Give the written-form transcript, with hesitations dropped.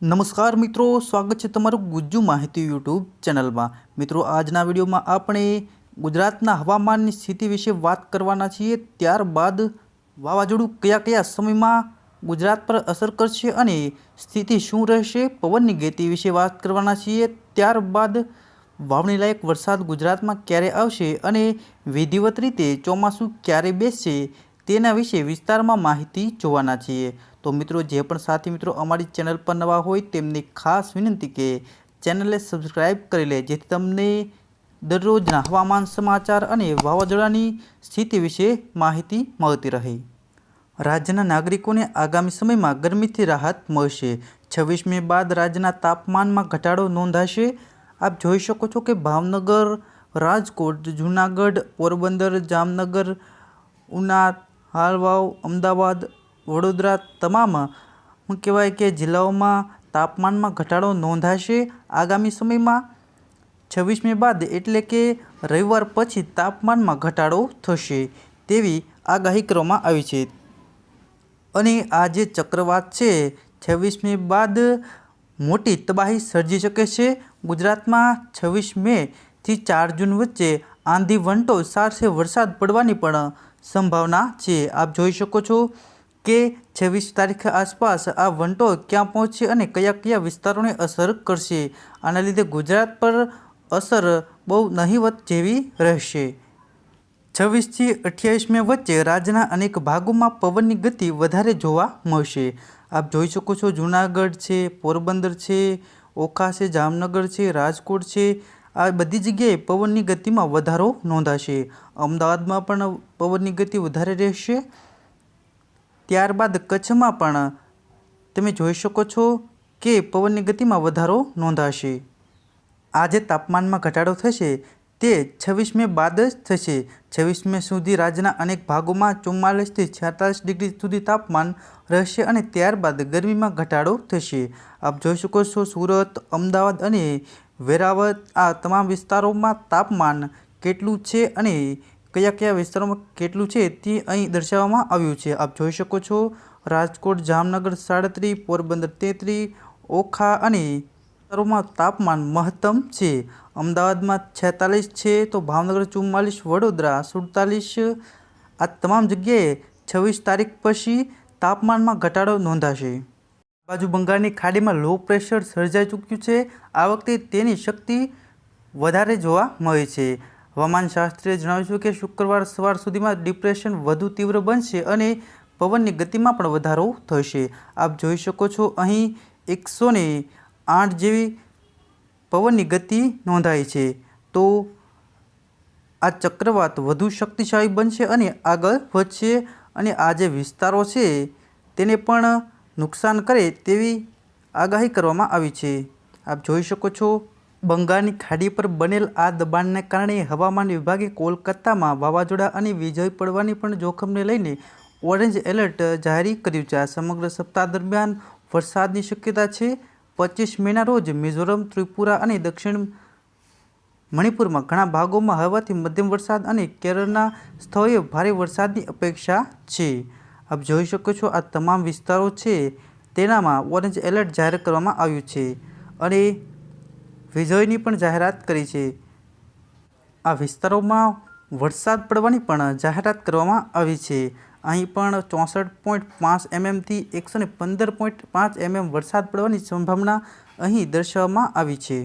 नमस्कार मित्रों, स्वागत है तमारू गुज्जू माहिती यूट्यूब चैनल में। मित्रों, आजना वीडियो में आपणे गुजरातना हवामान स्थिति विषे बात करवाना छीए। त्यारबाद वावाजोडुं कया कया समय में गुजरात पर असर करशे अने स्थिति शुं रहेशे, पवननी गति विषे बात करवाना छीए। त्यारबाद वावणी लायक वरसाद गुजरात में क्यारे आवशे अने विधिवत रीते ચોમાસું क्यारे बेसशे तेना विषे विस्तार में माहिती जोवाना छीए। तो मित्रों, जे पण साथी मित्रों अमारी चैनल पर नवा होय तेमने खास विनंती के चैनल ने सब्सक्राइब करी ले, जेथी तमने दररोजना हवामान समाचार अने वावाजोडानी स्थिति विषे माहिती मळती रहे। राज्यना नागरिकोने आगामी समय में गर्मी थी राहत मळशे। 26 मे बाद राज्यना तापमान में घटाडो नोंधाशे। आप जोई शको छो कि भावनगर, राजकोट, जूनागढ़, पोरबंदर, जामनगर, उना, हालवाव, अमदावाद, वडोदरा तमाम कहेवाय कि जिल्लाओं में तापमान में घटाडो नोंधाशे। आगामी समय में 26 मे बाद एटले कि रविवार पछी तापमान में घटाडो थशे तेवी आगाही करवामां आवी छे। अने आ जे चक्रवात छे 26 मे बाद मोटी तबाही सर्जी शके छे। गुजरात में 26 मे थी 4 जून वच्चे आंधी वंटो साथे वरसाद पड़वानी पण संभावना छे। आप जोई शको छो कि 26 तारीख आसपास आ वंटो क्या पहोंचे अने कया कया विस्तारों ने असर करशे। आना लीधे गुजरात पर असर बहु नहीवत जेवी रहेशे। 26 થી 28 मे वच्चे राज्यना अनेक भागों में पवननी गति वधारे जोवा मळशे। आप जोई शको छो जूनागढ़ छे, पोरबंदर छे, ओखा छे, जामनगर छे, राजकोट छे, आ बधी जग्याए पवननी गति में वधारो नोंधाशे। अमदावाद में पण पवननी गति वधारे रहेशे। त्यारबाद कच्छ में पण तमे जोई शको छो कि पवननी गति में वधारो नोंधाशे। आज तापमान में घटाडो थशे ते 26 मे बाद ज थशे। 26 मे सुधी राज्यना अनेक भागों में 44 થી 46 डिग्री सुधी तापमान रहेशे अने त्यारबाद गरमी में घटाडो थशे। आप जोई शको छो सूरत, अमदावाद अने वेरावल आ तमाम विस्तारों में तापमान केटलुं छे अने कया कया विस्तारों में केटलुं छे ते अहीं दर्शाववामां आव्युं छे। आप जोई शको छो राजकोट, जामनगर 37, पोरबंदर 33, ओखा अने विस्तारों में तापमान महत्तम छे। अमदावाद में 46 छे तो भावनगर 44, वडोदरा 47 आ तमाम जग्याए 26 तारीख पछी तापमान में घटाडो नोंधाशे। बाजू बंगाळनी खाड़ी में लो प्रेशर सर्जाई चूक्युं छे। आ वखते तेनी शक्ति वधारे जोवा मळे छे। हवामान शास्त्रीए जणाव्युं छे कि शुक्रवार सवार सुधीमां डिप्रेशन वधु तीव्र बनशे अने पवननी गतिमां पण वधारो थशे। आप जोई शको छो अहीं 108 जेवी पवननी गति नोंधाई छे। तो आ चक्रवात वधु शक्तिशाળી बनशे अने आगळ वधशे अने आ जे विस्तारो छे तेने पण नुकसान करे तेवी आगाही करवामां आवी छे। आप जोई शको छो बंगाळनी खाड़ी पर बनेल आ दबाणने कारणे हवामान विभागे कोलकातामां वावाजोडा अने वीजળી પડવાની पण जोखमने लईने ऑरेंज एलर्ट जारी कर्युं छे। आ समग्र सप्ताह दरमियान वरसादनी शक्यता छे। 25 मेना रोज मिजोरम, त्रिपुरा अने दक्षिण मणिपुर में घणा भागों में हळवाथी मध्यम वरसाद अने केरळना स्थळोए भारे वरसादनी अपेक्षा छे। आप जोई शको छो आ तमाम विस्तारो छे तेनामां ऑरेंज एलर्ट जाहेर करवामां आव्युं छे अने वीजळीनी पण जाहेरात करी छे। आ विस्तारोमां वरसाद पड़वानी पण जाहेरात करवामां आवी छे। અહીં પણ 64.5 mm થી 115.5 mm વરસાદ પડવાની સંભાવના અહીં દર્શાવવામાં આવી છે।